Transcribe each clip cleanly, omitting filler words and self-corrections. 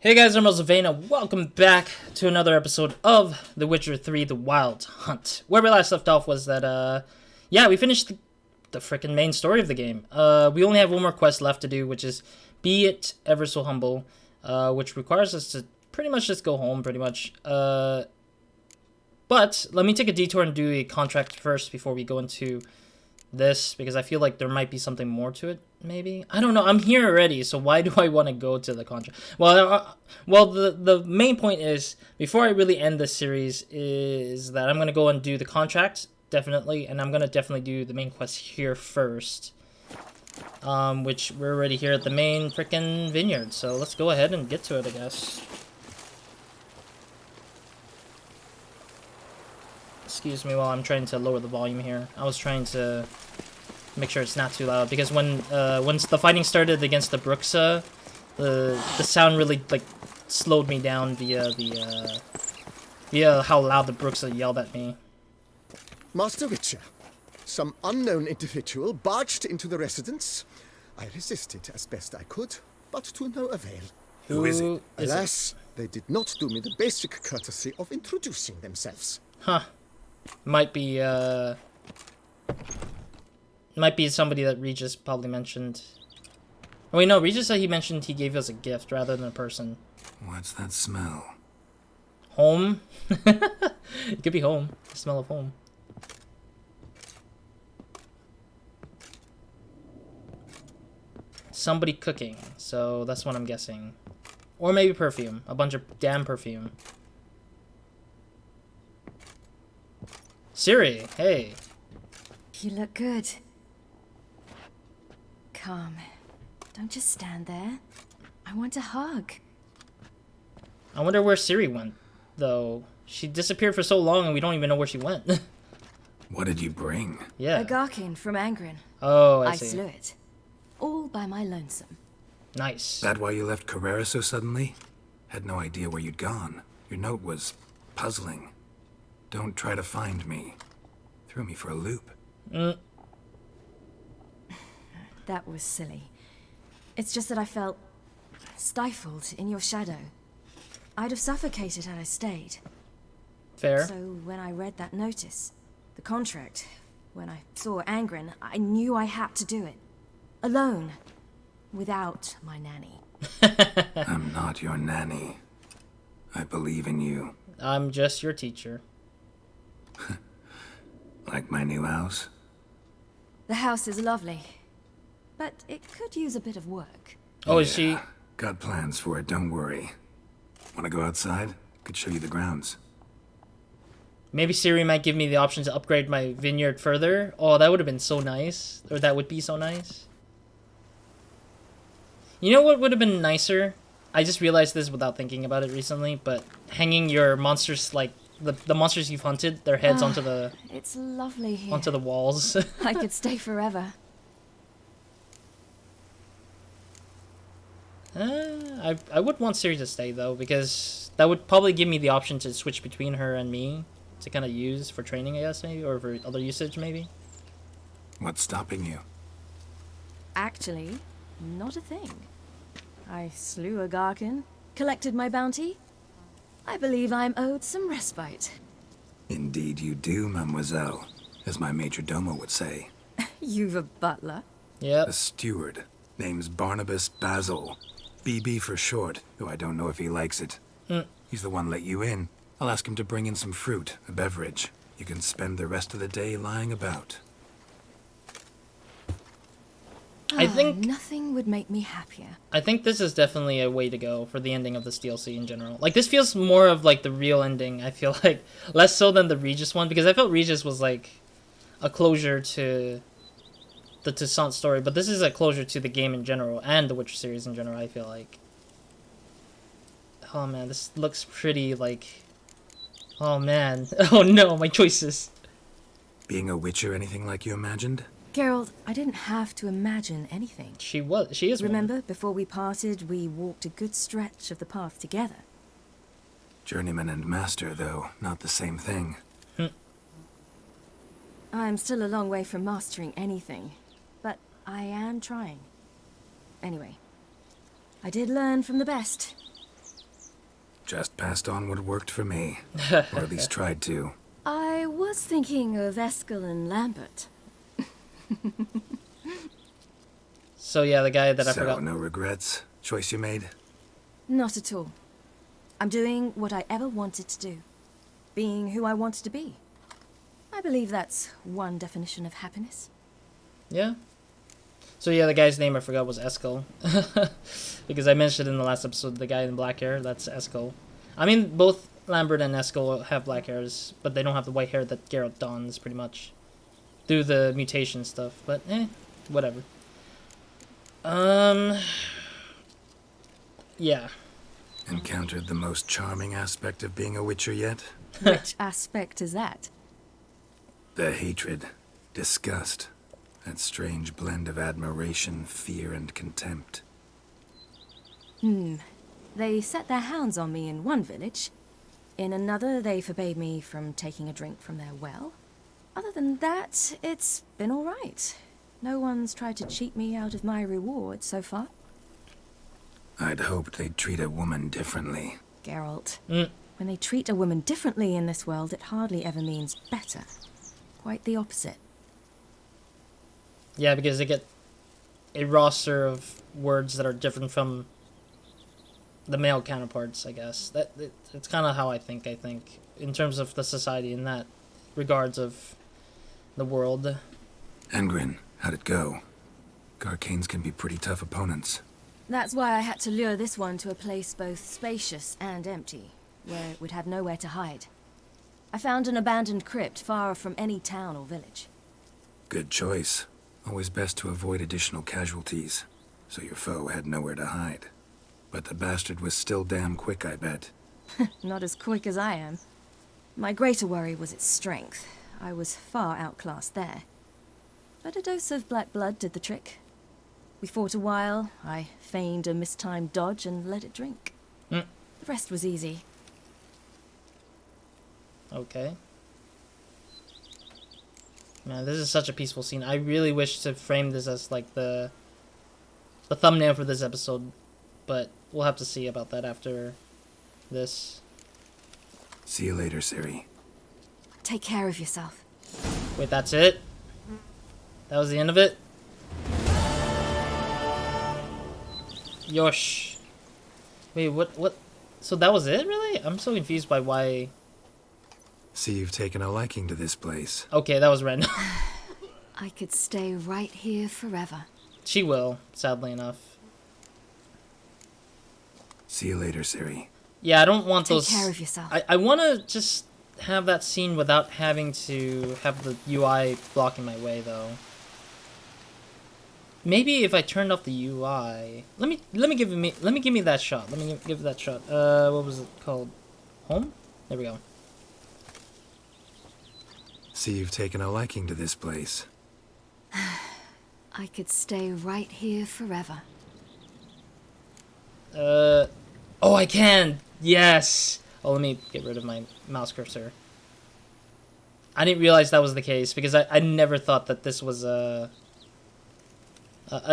Hey guys, I'm Rosavena. Welcome back to another episode of The Witcher 3: The Wild Hunt. Where we last left off was that, yeah, we finished the freaking main story of the game. We only have one more quest left to do, which is Be It Ever So Humble, which requires us to pretty much just go home, pretty much. But let me take a detour and do a contract first before we go into this, because I feel like there might be something more to it, maybe. I don't know. I'm here already, so why do I want to go to the contract? Well, the main point is, before I really end this series, is that I'm going to go and do the contract, definitely, and I'm going to definitely do the main quest here first. Which we're already here at the main freaking vineyard, so let's go ahead and get to it, I guess. Excuse me while I'm trying to lower the volume here. I was trying to make sure it's not too loud, because once the fighting started against the Bruxa, the sound really slowed me down via how loud the Bruxa yelled at me. Master Witcher, some unknown individual barged into the residence. I resisted as best I could, but to no avail. Who is it? Alas, they did not do me the basic courtesy of introducing themselves. Huh. Might be somebody that Regis probably mentioned. Oh wait, no, Regis said he mentioned he gave us a gift rather than a person. What's that smell? Home? It could be home. The smell of home. Somebody cooking, so that's what I'm guessing. Or maybe perfume. A bunch of damn perfume. Siri, hey. You look good. Come. Don't just stand there. I want a hug. I wonder where Siri went, though. She disappeared for so long and we don't even know where she went. What did you bring? Yeah. A Garkin from Angren. Oh, I see. slew it. All by my lonesome. Nice. That why you left Carrera so suddenly? Had no idea where you'd gone. Your note was puzzling. Don't try to find me. Threw me for a loop. That was silly. It's just that I felt stifled in your shadow. I'd have suffocated had I stayed. Fair. So when I read that notice, the contract, when I saw Angren, I knew I had to do it. Alone. Without my nanny. I'm not your nanny. I believe in you. I'm just your teacher. Like my new house? The house is lovely, but it could use a bit of work. Oh, is she? Got plans for it, don't worry. Wanna go outside? Could show you the grounds. Maybe Siri might give me the option to upgrade my vineyard further. Oh, that would have been so nice. Or that would be so nice. You know what would have been nicer? I just realized this without thinking about it recently, but hanging your monsters, like, the monsters you've hunted, their heads onto the... It's lovely here. Onto the walls. I could stay forever. I would want Siri to stay, though, because that would probably give me the option to switch between her and me to kind of use for training, I guess, maybe, or for other usage, maybe. What's stopping you? Actually, not a thing. I slew a Garkin, collected my bounty. I believe I'm owed some respite. Indeed you do, mademoiselle. As my major domo would say. You've a butler? Yep. A steward. Name's Barnabas Basil. BB for short, though I don't know if he likes it. He's the one let you in. I'll ask him to bring in some fruit, a beverage. You can spend the rest of the day lying about. I think Nothing would make me happier. I think this is definitely a way to go for the ending of this DLC in general. Like, this feels more of, like, the real ending, I feel like. Less so than the Regis one, because I felt Regis was, like, a closure to the Toussaint story, but this is a closure to the game in general, and the Witcher series in general, I feel like. Oh, man, this looks pretty, like... Oh, man. Oh, no, my choices. Being a witcher anything like you imagined? Geralt, I didn't have to imagine anything. She is one. Remember, before we parted, we walked a good stretch of the path together. Journeyman and master, though, not the same thing. I'm still a long way from mastering anything, but I am trying. Anyway, I did learn from the best. Just passed on what worked for me. Or at least tried to. I was thinking of Eskel and Lambert. So yeah, the guy that I So, forgot. no regrets? Choice you made? Not at all. I'm doing what I ever wanted to do. Being who I wanted to be. I believe that's one definition of happiness. Yeah. So yeah, the guy's name I forgot was Eskel. Because I mentioned in the last episode the guy in black hair, that's Eskel. I mean, both Lambert and Eskel have black hairs, but they don't have the white hair that Geralt dons, pretty much. Through the mutation stuff, but whatever. Yeah. Encountered the most charming aspect of being a Witcher yet? Which aspect is that? The hatred, disgust, that strange blend of admiration, fear, and contempt. They set their hounds on me in one village. In another, they forbade me from taking a drink from their well. Other than that, it's been all right. No one's tried to cheat me out of my reward so far. I'd hoped they'd treat a woman differently. Geralt, when they treat a woman differently in this world, it hardly ever means better. Quite the opposite. Yeah, because they get a roster of words that are different from the male counterparts, I guess. It's kind of how I think, in terms of the society in that regards of the world. Engrin, how'd it go? Garcanes can be pretty tough opponents. That's why I had to lure this one to a place both spacious and empty, where it would have nowhere to hide. I found an abandoned crypt far from any town or village. Good choice. Always best to avoid additional casualties, so your foe had nowhere to hide. But the bastard was still damn quick, I bet. Not as quick as I am. My greater worry was its strength. I was far outclassed there. But a dose of black blood did the trick. We fought a while, I feigned a mistimed dodge and let it drink. The rest was easy. Okay. Man, this is such a peaceful scene. I really wish to frame this as like the thumbnail for this episode, but we'll have to see about that after this. See you later, Ciri. Take care of yourself. Wait, that's it? That was the end of it? Yosh. Wait, what? So that was it, really? I'm so confused by why... See you've taken a liking to this place. Okay, that was random. I could stay right here forever. She will, sadly enough. See you later, Ciri. Yeah, I don't want Take those... care of yourself. I want to just have that scene without having to have the UI blocking my way, though. Maybe if I turned off the UI... Let me give me that shot. Let me give that shot. What was it called? Home? There we go. See you've taken a liking to this place. I could stay right here forever. Oh, I can! Yes! Oh, let me get rid of my mouse cursor. I didn't realize that was the case, because I never thought that this was an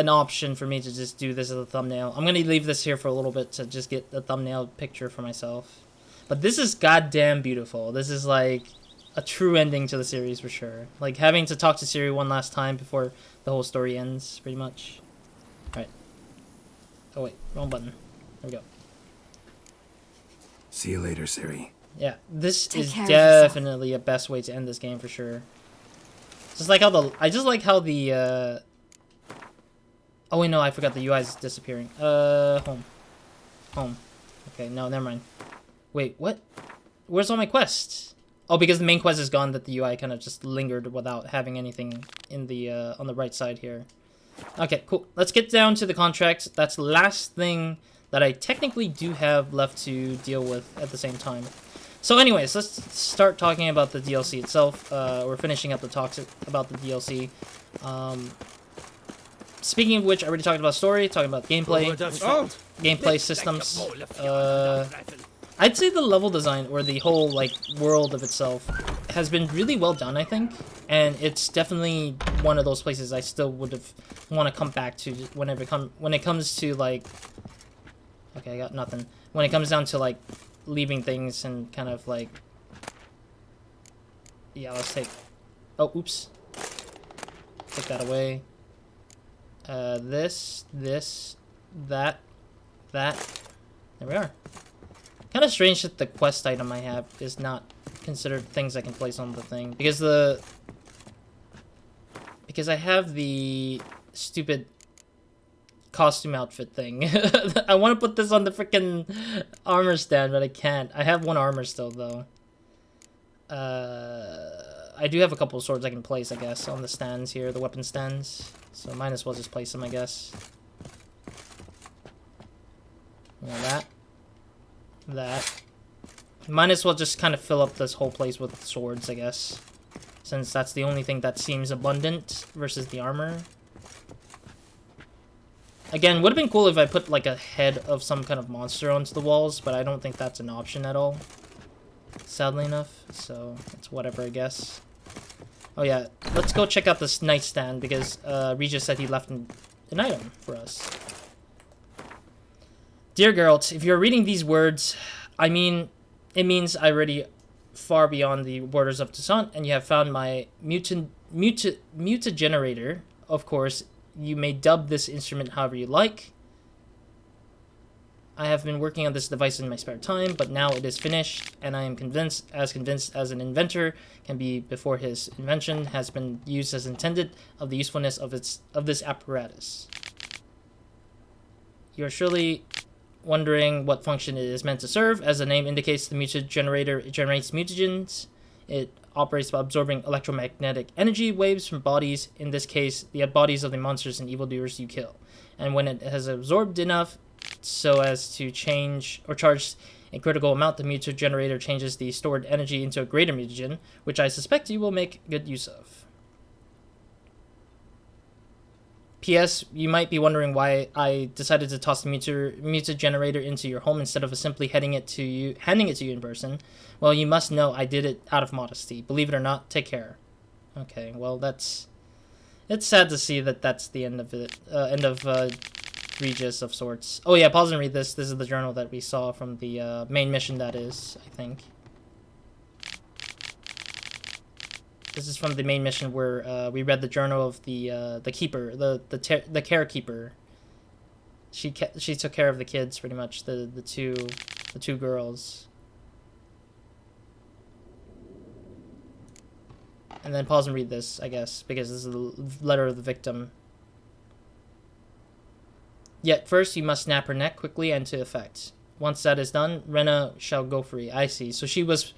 option for me to just do this as a thumbnail. I'm gonna leave this here for a little bit to just get a thumbnail picture for myself. But this is goddamn beautiful. This is like a true ending to the series for sure. Like having to talk to Ciri one last time before the whole story ends, pretty much. Alright. Oh wait, wrong button. There we go. See you later, Ciri. Yeah, this Take is care of yourself. definitely a best way to end this game for sure. Just like how I just like how the oh wait, no, I forgot the UI is disappearing. Home. Okay, no, never mind. Wait, what? Where's all my quests? Oh, because the main quest is gone, that the UI kind of just lingered without having anything in the on the right side here. Okay, cool. Let's get down to the contract. That's the last thing that I technically do have left to deal with at the same time. So anyways, let's start talking about the DLC itself. We're finishing up the talks about the DLC. Speaking of which, I already talked about story, talking about gameplay, gameplay systems. I'd say the level design, or the whole like world of itself, has been really well done, I think. And it's definitely one of those places I still would have want to come back to when it comes to like... Okay, I got nothing. When it comes down to like leaving things and kind of like... Yeah, let's take... Oh, oops. Take that away. This, that. There we are. Kind of strange that the quest item I have is not considered things I can place on the thing. Because I have the stupid costume outfit thing. I want to put this on the freaking armor stand, but I can't. I have one armor still, though. I do have a couple of swords I can place, I guess, on the stands here, the weapon stands. So might as well just place them, I guess. Yeah, that. Might as well just kind of fill up this whole place with swords, I guess. Since that's the only thing that seems abundant versus the armor. Again, would have been cool if I put like a head of some kind of monster onto the walls, but I don't think that's an option at all. Sadly enough, so it's whatever, I guess. Oh yeah, let's go check out this nightstand because Regis said he left an item for us. Dear Geralt, if you're reading these words, I mean, it means I already far beyond the borders of Toussaint, and you have found my mutagenerator. Of course, you may dub this instrument however you like. I have been working on this device in my spare time, but now it is finished, and I am convinced as an inventor can be before his invention has been used as intended, of the usefulness of this apparatus. You are surely wondering what function it is meant to serve. As the name indicates, the mutagenerator generates mutagens. It operates by absorbing electromagnetic energy waves from bodies, in this case, the bodies of the monsters and evildoers you kill. And when it has absorbed enough so as to change or charge a critical amount, the mutagenerator changes the stored energy into a greater mutagen, which I suspect you will make good use of. P.S. You might be wondering why I decided to toss the mutagenerator into your home instead of simply handing it to you in person. Well, you must know I did it out of modesty. Believe it or not, take care. Okay, well, it's sad to see that that's the end of it. End of Regis of sorts. Oh yeah, pause and read this. This is the journal that we saw from the main mission, that is, I think. This is from the main mission where we read the journal of the keeper, the carekeeper. She took care of the kids, pretty much, the two girls. And then pause and read this, I guess, because this is the letter of the victim. Yet first you must snap her neck quickly and to effect. Once that is done, Rena shall go free. I see. So she was...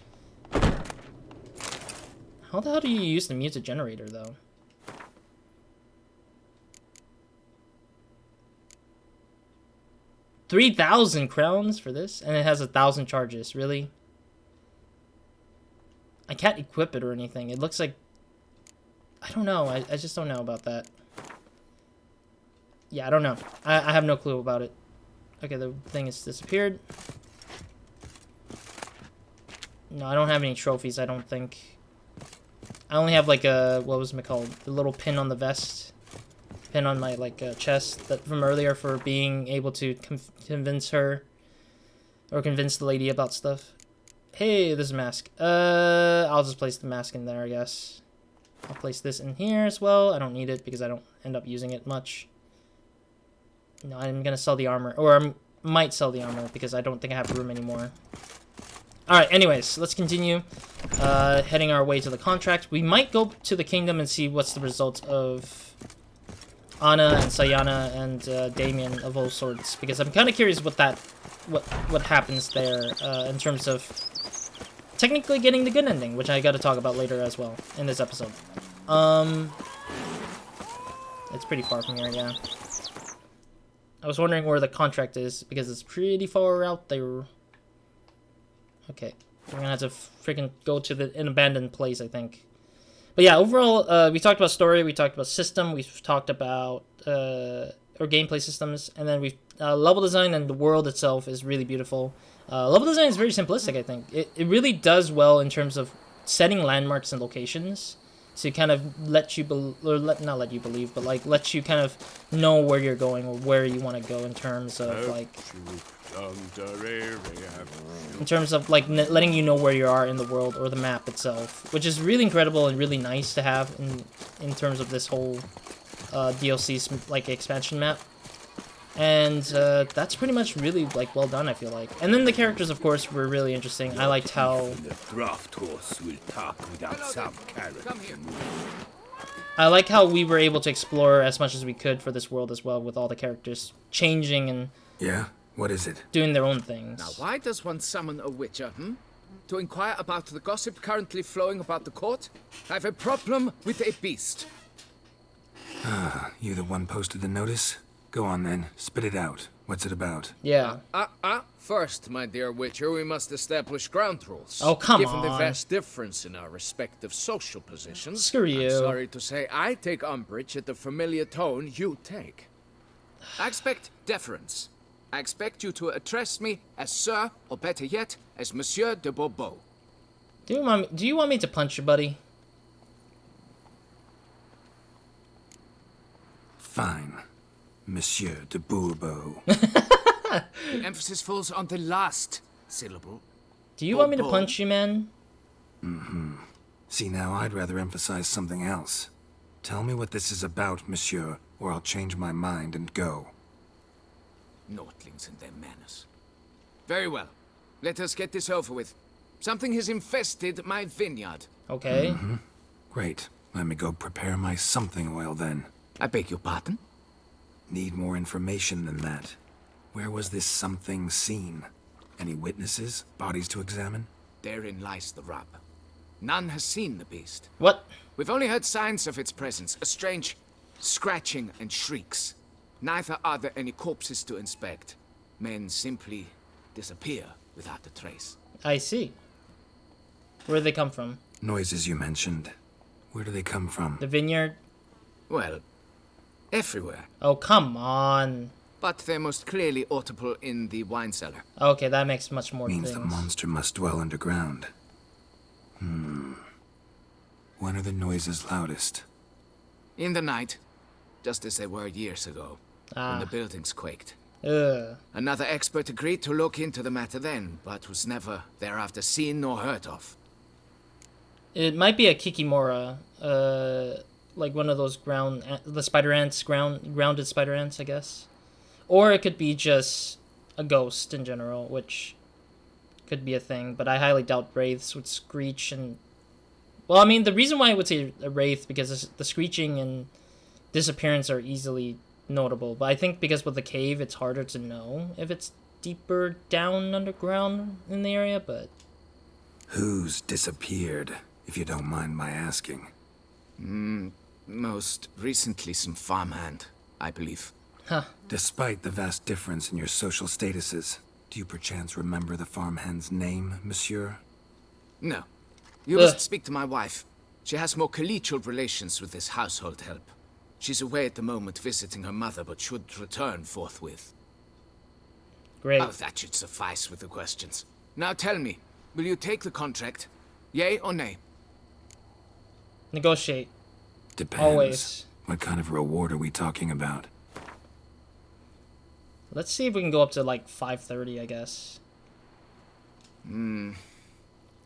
How the hell do you use the mutagenerator, though? $3,000 crowns for this? And it has 1,000 charges. Really? I can't equip it or anything. It looks like... I don't know. I just don't know about that. Yeah, I don't know. I have no clue about it. Okay, the thing has disappeared. No, I don't have any trophies, I don't think. I only have like a... What was it called? The little pin on the vest. Pin on my like chest that from earlier for being able to convince her. Or convince the lady about stuff. Hey, there's a mask. I'll just place the mask in there, I guess. I'll place this in here as well. I don't need it because I don't end up using it much. No, I'm gonna sell the armor. Or I might sell the armor because I don't think I have room anymore. Alright, anyways, let's continue. Heading our way to the contract. We might go to the kingdom and see what's the result of Anna and Sayana and Damien of all sorts. Because I'm kind of curious what happens there in terms of technically getting the good ending, which I got to talk about later as well in this episode. It's pretty far from here, yeah. I was wondering where the contract is because it's pretty far out there. Okay, we're gonna have to freaking go to an abandoned place, I think. But yeah, overall, we talked about story, we talked about system, we've talked about our gameplay systems, and then we've level design and the world itself is really beautiful. Level design is very simplistic, I think. It really does well in terms of setting landmarks and locations, to kind of let you not let you believe, but like let you kind of know where you're going or where you want to go in terms of like letting you know where you are in the world or the map itself, which is really incredible and really nice to have in terms of this whole DLC like expansion map. And that's pretty much really like well done, I feel like. And then the characters, of course, were really interesting. I liked how The draft horse will talk without some character. I like how we were able to explore as much as we could for this world as well, with all the characters changing and Yeah? What is it? doing their own things. Now, why does one summon a witcher, To inquire about the gossip currently flowing about the court? I have a problem with a beast. You the one posted the notice? Go on then, spit it out. What's it about? Yeah. First, my dear witcher, we must establish ground rules. Oh, come Given the on. vast difference in our respective social positions, Screw you. I'm sorry to say I take umbrage at the familiar tone you take. I expect deference. I expect you to address me as Sir, or better yet, as Monsieur de Bourbeau. Do you want me to punch you, buddy? Fine. Monsieur de Bourbeau. The emphasis falls on the last syllable. Do you want me to Bourbeau. punch you, man? See, now I'd rather emphasize something else. Tell me what this is about, monsieur, or I'll change my mind and go. Naughtlings and their manners. Very well. Let us get this over with. Something has infested my vineyard. Okay. Great. Let me go prepare my something oil then. I beg your pardon? Need more information than that. Where was this something seen? Any witnesses? Bodies to examine? Therein lies the rub. None has seen the beast. What? We've only heard signs of its presence, a strange scratching and shrieks. Neither are there any corpses to inspect. Men simply disappear without a trace. I see. Where do they come from? Noises you mentioned. Where do they come from? The vineyard? Well, everywhere. Oh, come on. But they're most clearly audible in the wine cellar. Okay, that makes much more Means things. the monster must dwell underground. When are the noises loudest? In the night, just as they were years ago, when the buildings quaked. Ugh. Another expert agreed to look into the matter then, but was never thereafter seen nor heard of. It might be a Kikimora, like one of those the spider ants, grounded spider ants, I guess. Or it could be just a ghost in general, which could be a thing, but I highly doubt wraiths would screech and... Well, I mean, the reason why I would say a wraith, because the screeching and disappearance are easily notable, but I think because with the cave, it's harder to know if it's deeper down underground in the area, but... Who's disappeared, if you don't mind my asking? Most recently some farmhand, I believe. Huh. Despite the vast difference in your social statuses, do you perchance remember the farmhand's name, monsieur? No. You must speak to my wife. She has more collegial relations with this household help. She's away at the moment visiting her mother, but should return forthwith. Great. Oh, that should suffice with the questions. Now tell me, will you take the contract? Yay or nay? Negotiate. Depends. Always. What kind of reward are we talking about? Let's see if we can go up to like 530, I guess.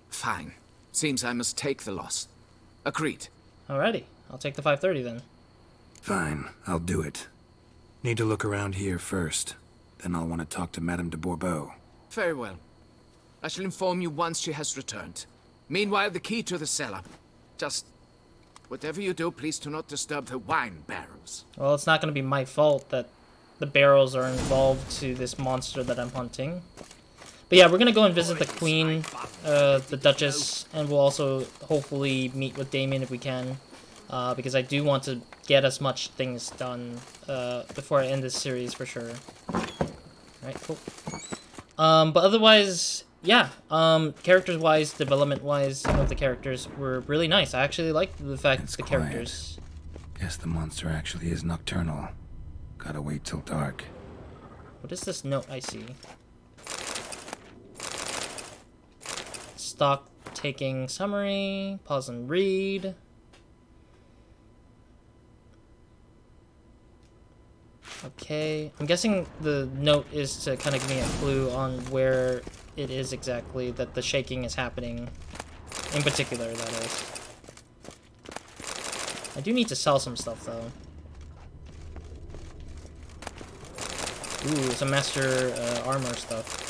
Fine. Seems I must take the loss. Agreed. Alrighty, I'll take the 530 then. Fine, I'll do it. Need to look around here first. Then I'll want to talk to Madame de Bourbeau. Very well. I shall inform you once she has returned. Meanwhile, the key to the cellar. Just... whatever you do, please do not disturb the wine barrels. Well, it's not going to be my fault that the barrels are involved to this monster that I'm hunting. But yeah, we're going to go and visit the Queen, the Duchess, and we'll also hopefully meet with Damien if we can. Because I do want to get as much things done before I end this series for sure. Alright, cool. But otherwise, yeah, characters-wise, development-wise, of the characters were really nice. I actually liked the fact that the quiet. characters... Guess the monster actually is nocturnal. Gotta wait till dark. What is this note I see? Stock taking summary, pause and read. okay. I'm guessing the note is to kind of give me a clue on where it is exactly that the shaking is happening. In particular, that is. I do need to sell some stuff, though. Ooh, some master armor stuff.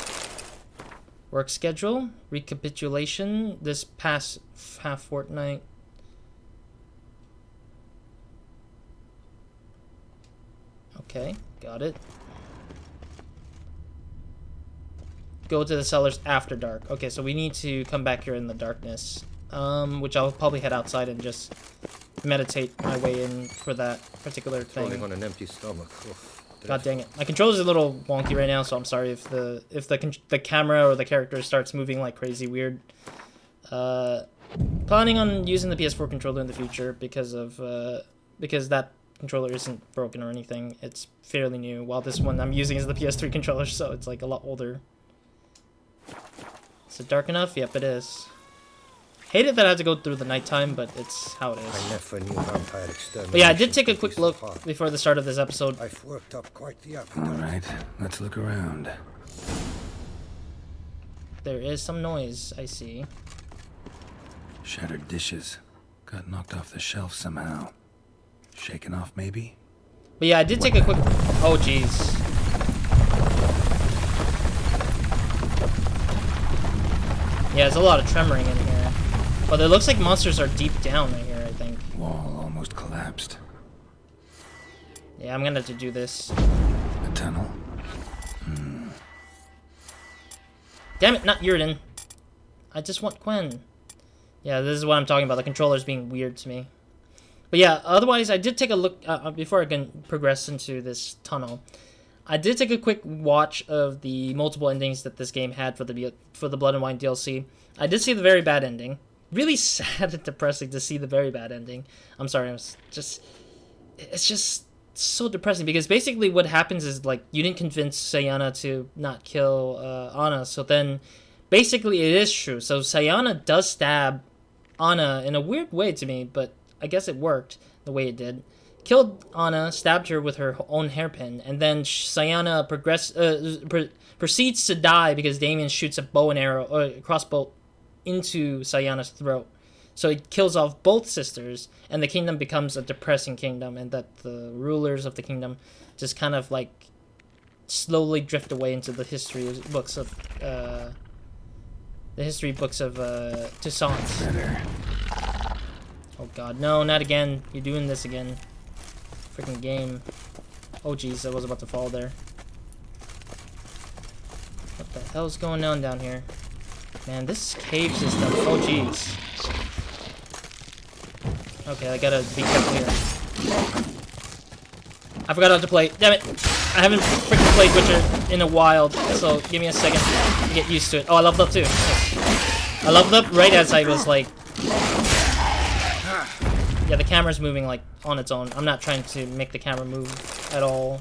Work schedule, recapitulation, this past half fortnight. Okay, got it. Go to the cellars after dark. Okay, so we need to come back here in the darkness. Which I'll probably head outside and just meditate my way in for that particular thing. On an empty stomach. God dang it! My controller's a little wonky right now, so I'm sorry if the camera or the character starts moving like crazy weird. Planning on using the PS4 controller in the future because that controller isn't broken or anything. It's fairly new. While this one I'm using is the PS3 controller, so it's like a lot older. Is it dark enough? Yep, it is. Hate it that I have to go through the nighttime, but it's how it is. I never knew vampire extermination. But yeah, I did take a quick look before the start of this episode. I've worked up quite the appetite. All right, let's look around. There is some noise, I see. Shattered dishes. Got knocked off the shelf somehow. Shaken off, maybe? But yeah, I did take a quick... Oh, jeez. Yeah, there's a lot of tremoring in here. But it looks like monsters are deep down right here, I think. Wall almost collapsed. Yeah, I'm gonna have to do this. A tunnel? Damn it, not Uridan. I just want Gwen. Yeah, this is what I'm talking about. The controller's being weird to me. But yeah, otherwise, I did take a look... before I can progress into this tunnel, I did take a quick watch of the multiple endings that this game had for the Blood and Wine DLC. I did see the very bad ending. Really sad and depressing to see the very bad ending. I'm sorry, it's just so depressing because basically what happens is like you didn't convince Sayana to not kill Anna, so then basically it is true. So Sayana does stab Anna in a weird way to me, but I guess it worked the way it did. Killed Anna, stabbed her with her own hairpin, and then Sayana proceeds to die because Damien shoots a bow and arrow, crossbow into Sayana's throat. So it kills off both sisters, and the kingdom becomes a depressing kingdom, and that the rulers of the kingdom just kind of like slowly drift away into the history books of Toussaint. Oh god, no, not again. You're doing this again. Freaking game. Oh jeez, I was about to fall there. What the hell's going on down here? Man, this cave system. Oh jeez. Okay, I gotta be careful here. I forgot how to play. Damn it! I haven't freaking played Witcher in a while, so give me a second to get used to it. Oh, I leveled up too. I leveled up right as I was like... Yeah, the camera's moving like on its own. I'm not trying to make the camera move at all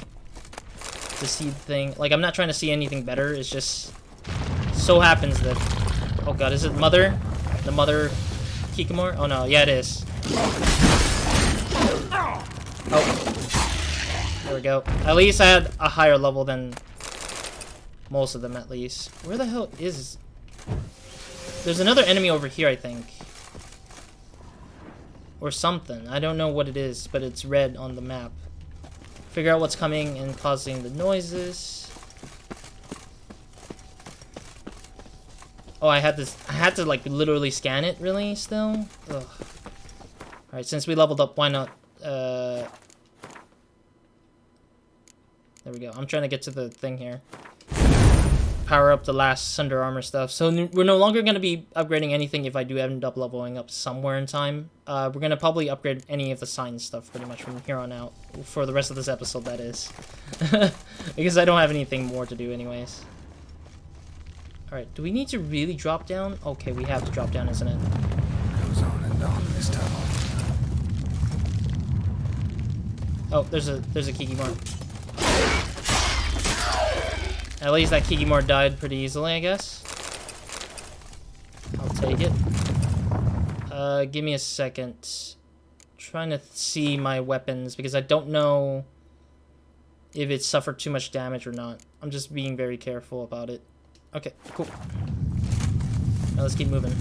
to see the thing. Like, I'm not trying to see anything better. It's just so happens that... Oh god, is it Mother? The Mother Kikamor? Oh no, yeah it is. Oh. There we go. At least I had a higher level than most of them, at least. Where the hell is... There's another enemy over here, I think. Or something. I don't know what it is, but it's red on the map. Figure out what's coming and causing the noises. Oh, I had to like literally scan it, really, still? Ugh. Alright, since we leveled up, why not, there we go. I'm trying to get to the thing here. Power up the last Sunder Armor stuff. So we're no longer going to be upgrading anything if I do end up leveling up somewhere in time. We're going to probably upgrade any of the sign stuff pretty much from here on out. For the rest of this episode, that is. Because I don't have anything more to do anyways. Alright, do we need to really drop down? Okay, we have to drop down, isn't it? Goes on and on this tunnel. Oh, there's a Kikimor. At least that Kikimor died pretty easily, I guess. I'll take it. Give me a second. Trying to see my weapons because I don't know if it suffered too much damage or not. I'm just being very careful about it. Okay, cool. Now let's keep moving.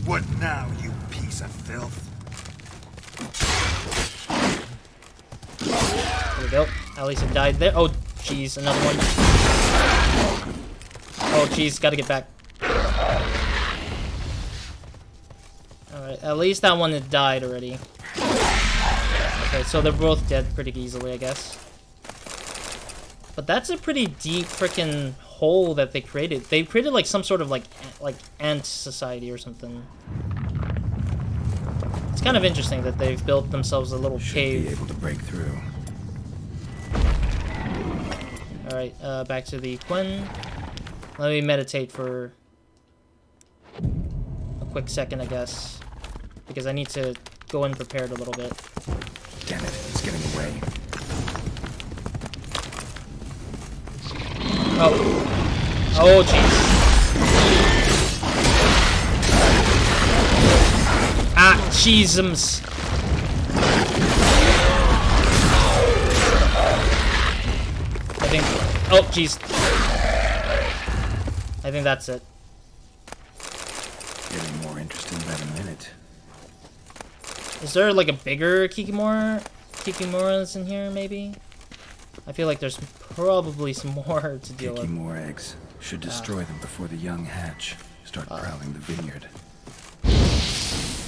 What now, you piece of filth? There we go. At least it died there. Oh, jeez, another one. Oh, jeez, gotta get back. Alright, at least that one had died already. Okay, so they're both dead pretty easily, I guess. But that's a pretty deep freaking hole that they created. They created like some sort of like ant society or something. It's kind of interesting that they've built themselves a little cave. Should be able to break through. Alright, back to the Quinn. Let me meditate for a quick second, I guess. Because I need to go in prepared a little bit. Damn it, it's getting away. Oh. Oh, jeez. Ah, jeezums. I think... Oh, jeez. I think that's it. Getting more interested by the minute. Is there like a bigger Kikimoras in here, maybe? I feel like there's probably some more to deal with. More eggs. Should destroy them before the young hatch. Start prowling the vineyard.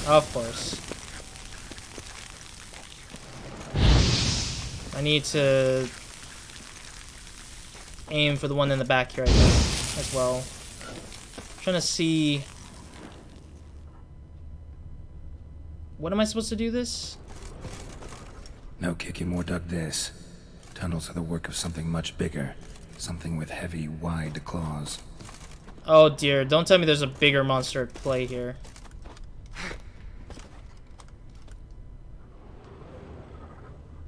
Of course. I need to aim for the one in the back here, I think, as well. I'm trying to see... What am I supposed to do this? No Kikimore dug this. Tunnels are the work of something much bigger. Something with heavy, wide claws. Oh dear, don't tell me there's a bigger monster at play here.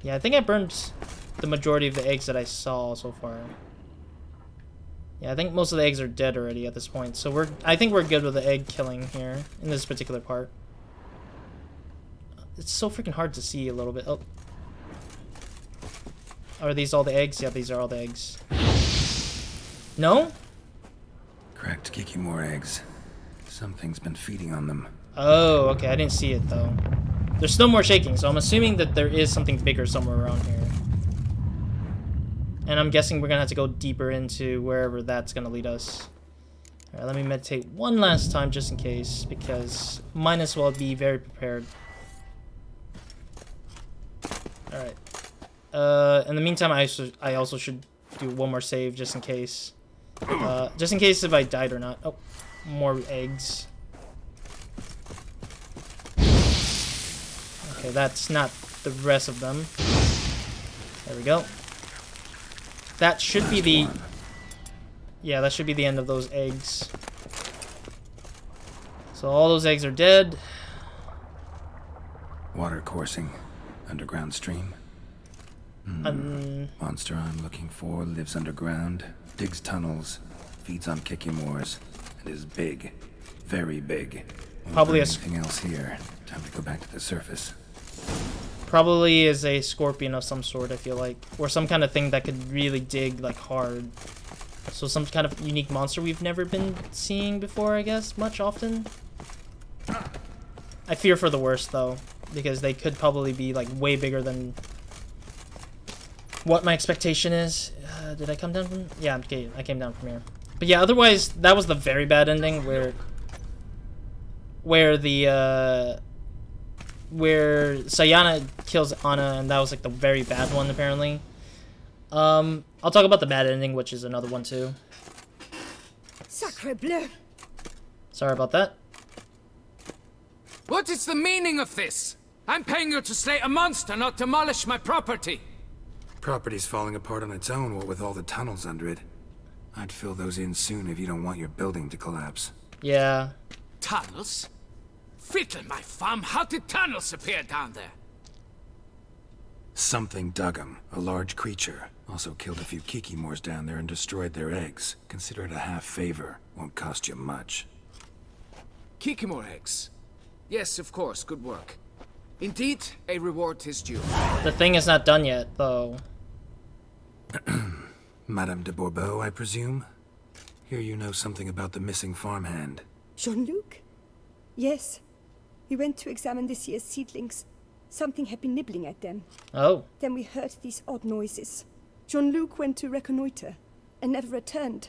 Yeah, I think I burned the majority of the eggs that I saw so far. Yeah, I think most of the eggs are dead already at this point. So I think we're good with the egg killing here in this particular part. It's so freaking hard to see a little bit. Oh. Are these all the eggs? Yeah, these are all the eggs. No? Cracked Kikimore eggs. Something's been feeding on them. Oh, okay. I didn't see it, though. There's still more shaking, so I'm assuming that there is something bigger somewhere around here. And I'm guessing we're going to have to go deeper into wherever that's going to lead us. Alright, let me meditate one last time just in case, because might as well be very prepared. Alright. In the meantime, I also should do one more save just in case. Just in case if I died or not. Oh, more eggs. Okay, that's not the rest of them. There we go. That should be the... Yeah, that should be the end of those eggs. So all those eggs are dead. Water coursing. Underground stream. Monster I'm looking for lives underground, digs tunnels, feeds on Kikimores, and is big. Very big. Probably anything else here. Time to go back to the surface. Probably is a scorpion of some sort, I feel like. Or some kind of thing that could really dig, like, hard. So some kind of unique monster we've never been seeing before, I guess, often. I fear for the worst, though. Because they could probably be, like, way bigger than what my expectation is. Did I come down from... Yeah, okay, I came down from here. But yeah, otherwise, that was the very bad ending where Sayana kills Anna, and that was like the very bad one, apparently. I'll talk about the bad ending, which is another one too. Sacre bleu! Sorry about that. What is the meaning of this? I'm paying you to slay a monster, not demolish my property. Property's falling apart on its own, what with all the tunnels under it. I'd fill those in soon if you don't want your building to collapse. Yeah. Tunnels? Fiddle my thumb, how did tunnels appear down there? Something dug 'em. A large creature. Also killed a few Kikimores down there and destroyed their eggs. Consider it a half favor. Won't cost you much. Kikimore eggs. Yes, of course, good work. Indeed, a reward is due. The thing is not done yet, though. Madame de Bourbeau, I presume? Hear you know something about the missing farmhand. Jean-Luc? Yes. We went to examine this year's seedlings. Something had been nibbling at them. Oh. Then we heard these odd noises. Jean-Luc went to reconnoiter and never returned.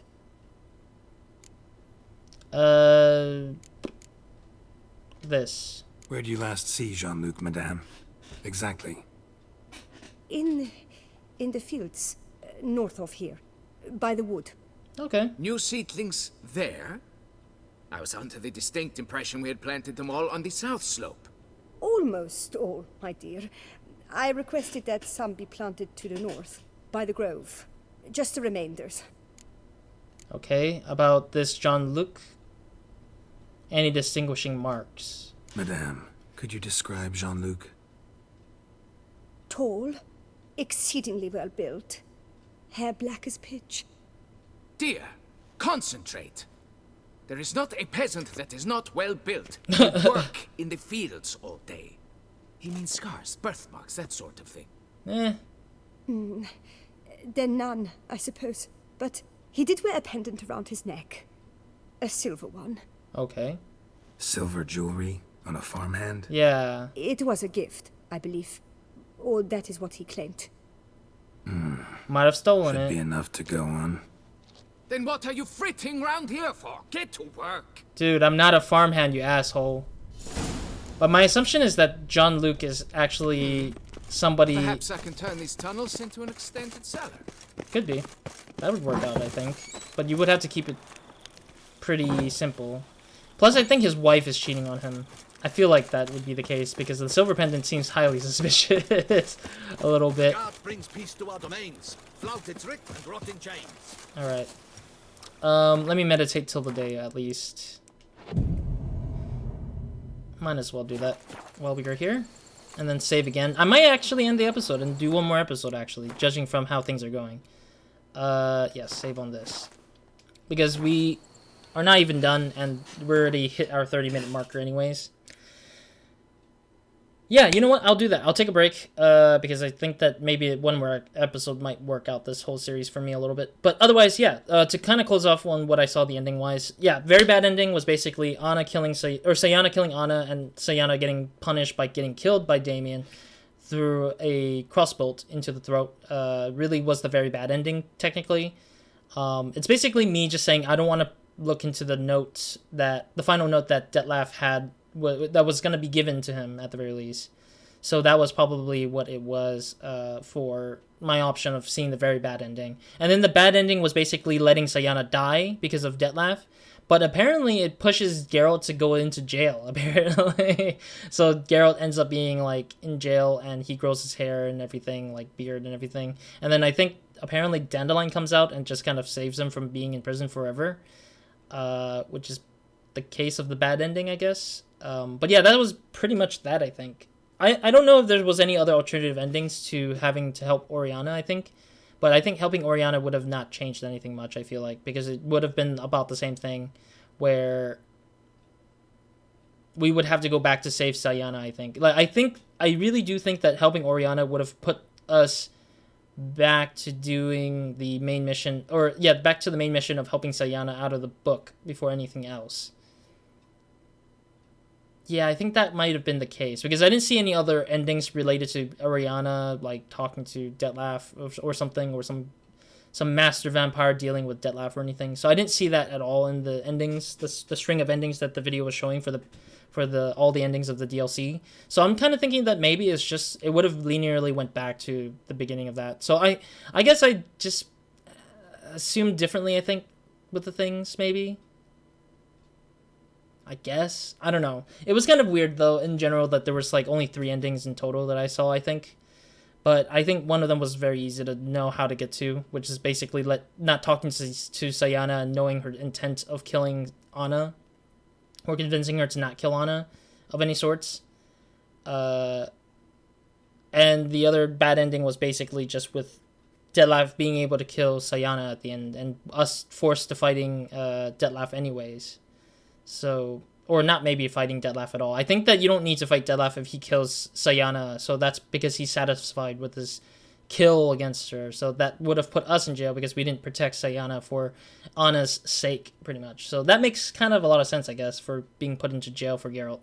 This. Where did you last see Jean-Luc, madame? Exactly. In the fields, north of here, by the wood. Okay. New seedlings there? I was under the distinct impression we had planted them all on the south slope. Almost all, my dear. I requested that some be planted to the north, by the grove. Just the remainders. Okay. About this Jean-Luc? Any distinguishing marks? Madame, could you describe Jean-Luc? Tall, exceedingly well built, hair black as pitch. Dear, concentrate. There is not a peasant that is not well built. He work in the fields all day. He means scars, birthmarks, that sort of thing. Then none, I suppose. But he did wear a pendant around his neck. A silver one. Okay. Silver jewelry on a farmhand? Yeah. It was a gift, I believe. Or that is what he claimed. Might have stolen Should be it. enough to go on. Then what are you fritting round here for? Get to work. Dude, I'm not a farmhand, you asshole. But my assumption is that Jean-Luc is actually somebody... Perhaps I can turn these tunnels into an extended cellar. Could be. That would work out, I think. But you would have to keep it pretty simple. Plus, I think his wife is cheating on him. I feel like that would be the case, because the silver pendant seems highly suspicious. A little bit. God brings peace to our domains. Flout its writ and rot in chains. Alright. Let me meditate till the day, at least. Might as well do that while we are here. And then save again. I might actually end the episode and do one more episode, actually, judging from how things are going. Yes, save on this. Because we are not even done, and we already hit our 30-minute marker anyways. Yeah, you know what? I'll do that. I'll take a break, because I think that maybe one more episode might work out this whole series for me a little bit. But otherwise, yeah, to kind of close off on what I saw the ending-wise, yeah, very bad ending was basically Anna killing Sayana killing Anna, and Sayana getting punished by getting killed by Damien through a crossbolt into the throat. Really was the very bad ending, technically. It's basically me just saying I don't want to look into the notes that the final note that Detlef had that was going to be given to him at the very least. So that was probably what it was for my option of seeing the very bad ending. And then the bad ending was basically letting Sayana die because of Detlef. But apparently it pushes Geralt to go into jail, apparently. So Geralt ends up being, like, in jail, and he grows his hair and everything, like, beard and everything. And then I think, apparently, Dandelion comes out and just kind of saves him from being in prison forever. Which is the case of the bad ending, I guess. But yeah, that was pretty much that, I think. I don't know if there was any other alternative endings to having to help Oriana, I think. But I think helping Oriana would have not changed anything much, I feel like. Because it would have been about the same thing. Where we would have to go back to save Sayana, I think. I really do think that helping Oriana would have put us back to doing the main mission. Or, yeah, back to the main mission of helping Sayana out of the book before anything else. Yeah, I think that might have been the case, because I didn't see any other endings related to Oriana, like talking to Detlef or something, or some master vampire dealing with Detlef or anything. So I didn't see that at all in the endings, the string of endings that the video was showing for all the endings of the DLC. So I'm kind of thinking that maybe it's just, it would have linearly went back to the beginning of that. So I guess I just assumed differently, I think, with the things, maybe. I guess. I don't know. It was kind of weird, though, in general, that there was, like, only 3 endings in total that I saw, I think. But I think one of them was very easy to know how to get to, which is basically not talking to Sayana and knowing her intent of killing Anna, or convincing her to not kill Anna of any sorts. And the other bad ending was basically just with Detlef being able to kill Sayana at the end, and us forced to fighting Detlef anyways. So, or not maybe fighting Detlef at all. I think that you don't need to fight Detlef if he kills Sayana, so that's because he's satisfied with his kill against her. So that would have put us in jail because we didn't protect Sayana for Anna's sake, pretty much. So that makes kind of a lot of sense, I guess, for being put into jail for Geralt.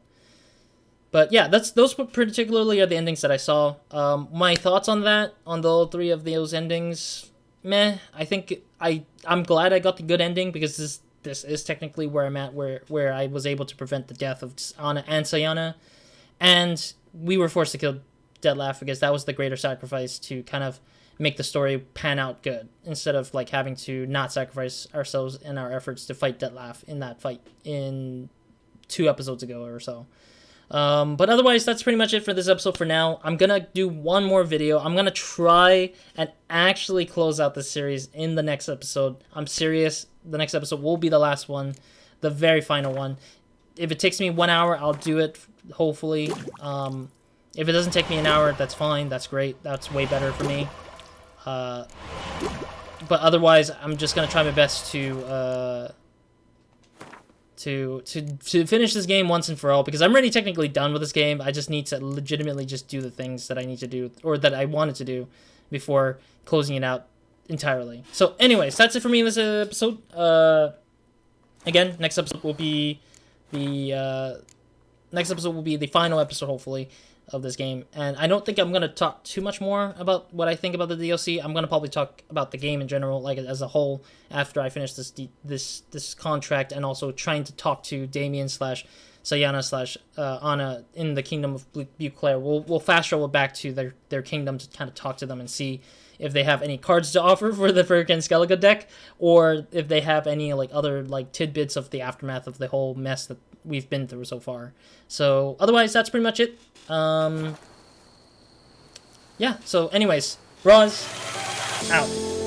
But yeah, those particularly are the endings that I saw. My thoughts on that, on all three of those endings, meh. I think I'm glad I got the good ending because this is technically where I'm at, where I was able to prevent the death of Anna and Sayana, and we were forced to kill Detlef because that was the greater sacrifice to kind of make the story pan out good, instead of like having to not sacrifice ourselves in our efforts to fight Detlef in that fight in 2 episodes ago or so. But otherwise, that's pretty much it for this episode for now. I'm gonna do one more video. I'm gonna try and actually close out the series in the next episode. I'm serious. The next episode will be the last one, the very final one. If it takes me 1 hour, I'll do it, hopefully. If it doesn't take me an hour, that's fine. That's great. That's way better for me. But otherwise, I'm just gonna try my best to finish this game once and for all, because I'm already technically done with this game. I just need to legitimately just do the things that I need to do, or that I wanted to do, before closing it out entirely. So anyways, that's it for me in this episode. Again, next episode will be the final episode, hopefully, of this game. And I don't think I'm going to talk too much more about what I think about the DLC. I'm going to probably talk about the game in general, like as a whole, after I finish this contract, and also trying to talk to Damien / Sayana / Anna in the Kingdom of Beauclair. We'll fast travel back to their kingdom to kind of talk to them and see if they have any cards to offer for the Furkin Skellige deck, or if they have any like other like tidbits of the aftermath of the whole mess that we've been through so far. So otherwise, that's pretty much it. Yeah, so anyways, Roz out.